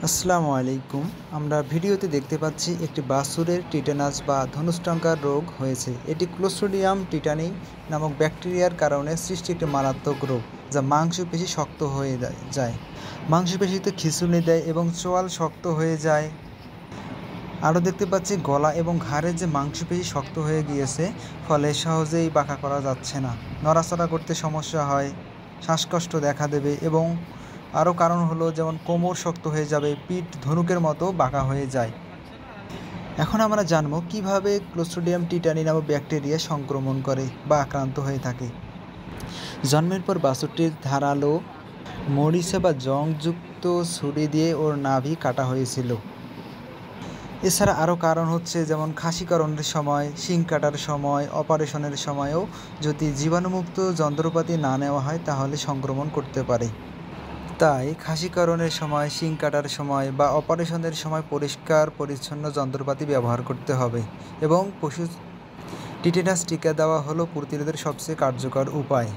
আসসালামু আলাইকুম। আমরা ভিডিওতে দেখতে পাচ্ছি একটি বাছুরের টিটেনাস বা ধনুষ্টঙ্কার রোগ হয়েছে। এটি ক্লোস্ট্রিডিয়াম টিটানি নামক ব্যাকটেরিয়ার কারণে সৃষ্টি একটি মারাত্মক রোগ, যা মাংসপেশি শক্ত হয়ে যায়, মাংসপেশিতে খিঁচুনি দেয় এবং চোয়াল শক্ত হয়ে যায়। আরও দেখতে পাচ্ছি গলা এবং ঘাড়ের যে মাংসপেশি শক্ত হয়ে গিয়েছে, ফলে সহজেই বাঁকা করা যাচ্ছে না, নড়াচড়া করতে সমস্যা হয়, শ্বাসকষ্ট দেখা দেবে এবং আরও কারণ হলো যেমন কোমর শক্ত হয়ে যাবে, পিঠ ধনুকের মতো বাঁকা হয়ে যায়। এখন আমরা জানবো কিভাবে ক্লোস্ট্রিডিয়াম টিটানি নামক ব্যাকটেরিয়া সংক্রমণ করে বা আক্রান্ত হয়ে থাকে। জন্মের পর বাছুরটির ধারালো মরিচা বা জংযুক্ত ছুরি দিয়ে ওর নাভি কাটা হয়েছিল। এছাড়া আরও কারণ হচ্ছে যেমন খাসিকরণের সময়, শিং কাটার সময়, অপারেশনের সময়ও যদি জীবাণুমুক্ত যন্ত্রপাতি না নেওয়া হয় তাহলে সংক্রমণ করতে পারে। তাই খাসিকরণের সময়, শিং কাটার সময় বা অপারেশনের সময় পরিষ্কার পরিচ্ছন্ন যন্ত্রপাতি ব্যবহার করতে হবে এবং পশু টিটেনাস টিকা দেওয়া হলো প্রতিরোধের সবচেয়ে কার্যকর উপায়।